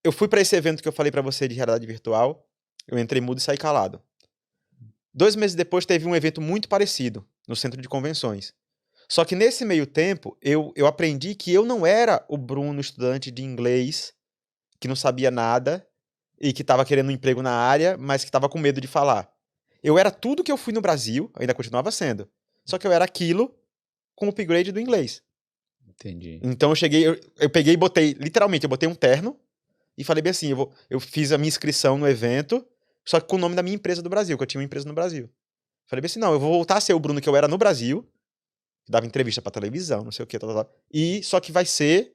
eu fui pra esse evento que eu falei pra você de realidade virtual, eu entrei mudo e saí calado. 2 meses depois teve um evento muito parecido, no centro de convenções. Só que nesse meio tempo, eu aprendi que eu não era o Bruno, estudante de inglês, que não sabia nada e que estava querendo um emprego na área, mas que estava com medo de falar. Eu era tudo que eu fui no Brasil, ainda continuava sendo. Só que eu era aquilo com o upgrade do inglês. Entendi. Então eu peguei e botei, literalmente, eu botei um terno e falei bem assim, eu fiz a minha inscrição no evento, só que com o nome da minha empresa do Brasil, que eu tinha uma empresa no Brasil. Falei bem assim, não, eu vou voltar a ser o Bruno que eu era no Brasil, que dava entrevista pra televisão, não sei o que, e só que vai ser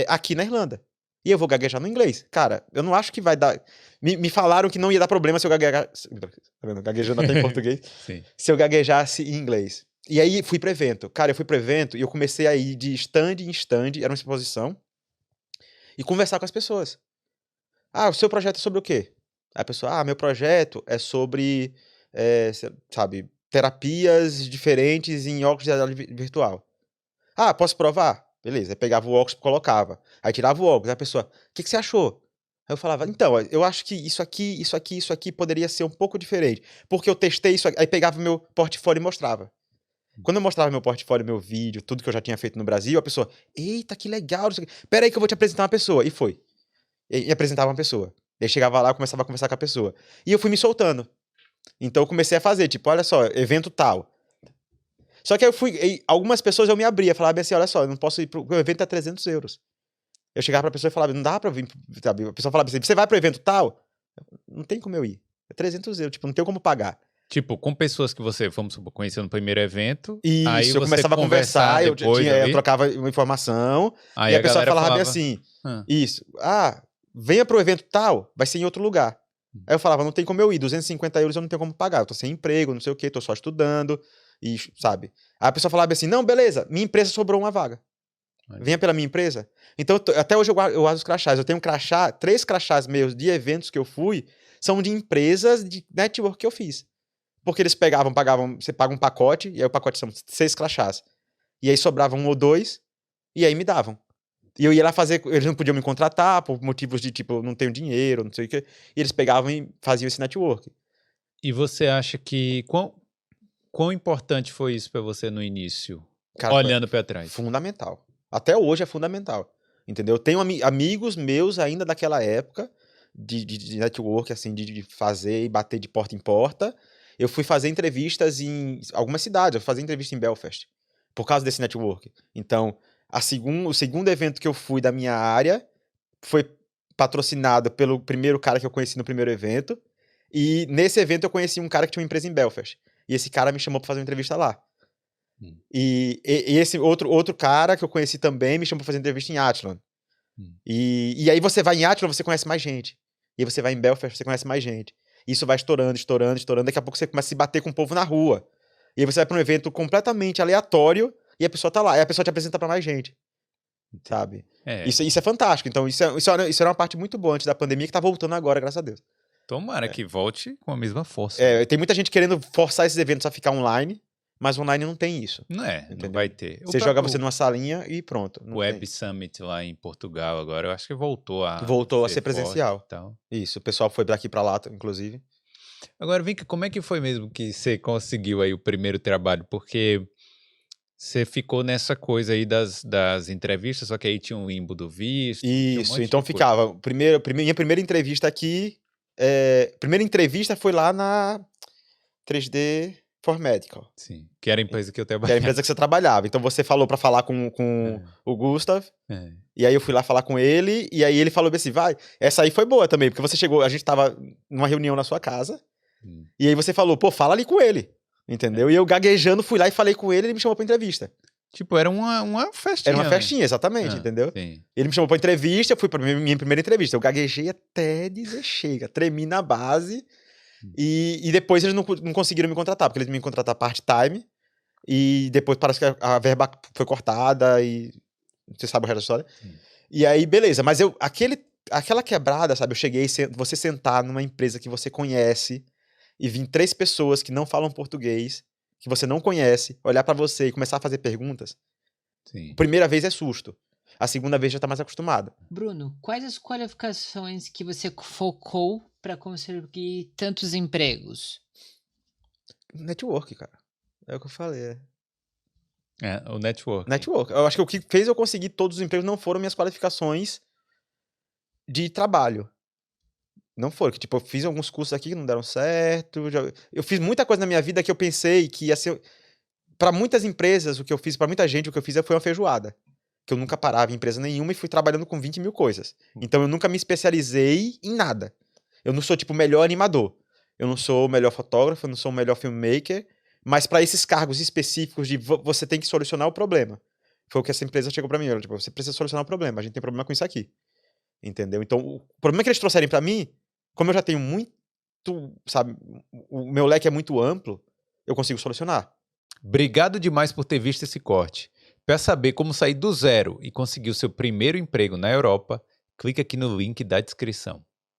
aqui na Irlanda. E eu vou gaguejar no inglês. Cara, eu não acho que vai dar. Me falaram que não ia dar problema se eu gaguejar. Tá vendo? Gaguejando até em português. Sim. Se eu gaguejasse em inglês. E aí fui pro evento. Cara, eu fui pro evento e eu comecei a ir de stand em stand, era uma exposição, e conversar com as pessoas. Ah, o seu projeto é sobre o quê? Aí a pessoa, meu projeto é sobre, sabe, terapias diferentes em óculos de realidade virtual. Ah, posso provar? Beleza. Aí pegava o óculos e colocava. Aí tirava o óculos. Aí a pessoa, o que você achou? Aí eu falava, então, eu acho que isso aqui poderia ser um pouco diferente. Porque eu testei isso aqui. Aí pegava meu portfólio e mostrava. Quando eu mostrava meu portfólio, meu vídeo, tudo que eu já tinha feito no Brasil, a pessoa, eita, que legal. Pera aí que eu vou te apresentar uma pessoa. E foi. E apresentava uma pessoa. Aí chegava lá, começava a conversar com a pessoa. E eu fui me soltando. Então eu comecei a fazer, tipo, olha só, evento tal. Só que aí eu fui. Algumas pessoas eu me abria, falava assim: olha só, eu não posso ir pro. O evento é 300 euros. Eu chegava pra pessoa e falava: não dá pra vir. Sabe? A pessoa falava assim: você vai pro evento tal? Não tem como eu ir. É 300 euros, tipo, não tem como pagar. Tipo, com pessoas que você, vamos supor, conheceu no primeiro evento, aí Isso, eu você começava a conversar conversar, depois eu ali, trocava uma informação, aí e a a pessoa galera falava bem falava, assim: "Ah, isso, venha pro evento tal, vai ser em outro lugar. Aí eu falava: não tem como eu ir, 250 euros eu não tenho como pagar, eu tô sem emprego, não sei o que, tô só estudando, e sabe? Aí a pessoa falava assim: não, beleza, minha empresa sobrou uma vaga. olha, Venha pela minha empresa. Então, até hoje eu guardo os crachás. Eu tenho um crachá, 3 crachás meus de eventos que eu fui, são de empresas de network que eu fiz. Porque eles pagavam, você paga um pacote, e aí o pacote são 6 crachás. E aí sobrava um ou dois, e aí me davam. E eu ia lá fazer, eles não podiam me contratar por motivos de tipo, não tenho dinheiro, não sei o quê. E eles pegavam e faziam esse network. E você acha que quão importante foi isso pra você no início, Cara, foi olhando pra trás? fundamental. Até hoje é fundamental. Entendeu? Eu tenho amigos meus ainda daquela época de network, assim, de fazer e bater de porta em porta. Eu fui fazer entrevistas em algumas cidades. Eu fazia entrevista em Belfast por causa desse network. Então, o segundo evento que eu fui da minha área foi patrocinado pelo primeiro cara que eu conheci no primeiro evento. E nesse evento eu conheci um cara que tinha uma empresa em Belfast. E esse cara me chamou pra fazer uma entrevista lá. Hum, E esse outro cara que eu conheci também me chamou pra fazer entrevista em Athlone. hum. E aí você vai em Athlone, você conhece mais gente. E aí você vai em Belfast, você conhece mais gente. Isso vai estourando, estourando, estourando. Daqui a pouco você começa a se bater com o povo na rua. E aí você vai pra um evento completamente aleatório e a pessoa tá lá. E a pessoa te apresenta pra mais gente, sabe? É, Isso é fantástico. Então isso era uma parte muito boa antes da pandemia que tá voltando agora, graças a Deus. tomara É. que volte com a mesma força, né? Tem muita gente querendo forçar esses eventos a ficar online, mas online não tem isso. Não vai Entendeu? ter. O Você joga você próprio numa salinha e pronto. Não Web tem. Summit lá em Portugal agora, eu acho que voltou a Voltou a ser ser forte e presencial. tal. Isso, o pessoal foi daqui pra lá, inclusive. Agora vem cá, como é que foi mesmo que você conseguiu aí o primeiro trabalho? Porque você ficou nessa coisa aí das entrevistas, só que aí tinha um limbo do visto, tinha um Isso, monte de então coisa. ficava. Minha primeira entrevista aqui. Primeira entrevista foi lá na 3D for Medical, Sim, que era a empresa que eu que era a trabalhava. empresa que você trabalhava. Então você falou pra falar com É, o Gustav, é. e aí eu fui lá falar com ele, e aí ele falou assim: vai. Essa aí foi boa também, porque você chegou, a gente tava numa reunião na sua casa, Hum, e aí você falou, pô, fala ali com ele. é. Entendeu? E eu gaguejando fui lá e falei com ele, ele me chamou pra entrevista. Tipo, era uma Era uma festinha, né? festinha, exatamente, Ah, entendeu? sim. Ele me chamou pra entrevista, eu fui pra minha primeira entrevista. Eu gaguejei até dizer chega, tremi na base. Hum. E depois eles não conseguiram me contratar, porque eles me contrataram part-time. E depois parece que a verba foi cortada e. Você sabe o resto da história? Sim. E aí, beleza. Mas aquela quebrada, sabe? Eu cheguei, você sentar numa empresa que você conhece e vir 3 pessoas que não falam português, que você não conhece, olhar pra você e começar a fazer perguntas. Sim. Primeira vez é susto. A segunda vez já tá mais acostumado. Bruno, quais as qualificações que você focou para conseguir tantos empregos? Network, cara. É o que eu falei. O network. Network. Eu acho que o que fez eu conseguir todos os empregos não foram minhas qualificações de trabalho. Não foram. Que, tipo, eu fiz alguns cursos aqui que não deram certo. Eu fiz muita coisa na minha vida que eu pensei que ia ser... Pra muitas empresas, o que eu fiz, pra muita gente, o que eu fiz foi uma feijoada. Que eu nunca parava em empresa nenhuma e fui trabalhando com 20 mil coisas. Então eu nunca me especializei em nada. Eu não sou, tipo, o melhor animador. Eu não sou o melhor fotógrafo, eu não sou o melhor filmmaker. Mas para esses cargos específicos de você tem que solucionar o problema. Foi o que essa empresa chegou para mim. Tipo, você precisa solucionar o problema. A gente tem problema com isso aqui. Entendeu? Então, o problema que eles trouxerem para mim, como eu já tenho muito, sabe, o meu leque é muito amplo, eu consigo solucionar. Obrigado demais por ter visto esse corte. Para saber como sair do zero e conseguir o seu primeiro emprego na Europa, clique aqui no link da descrição.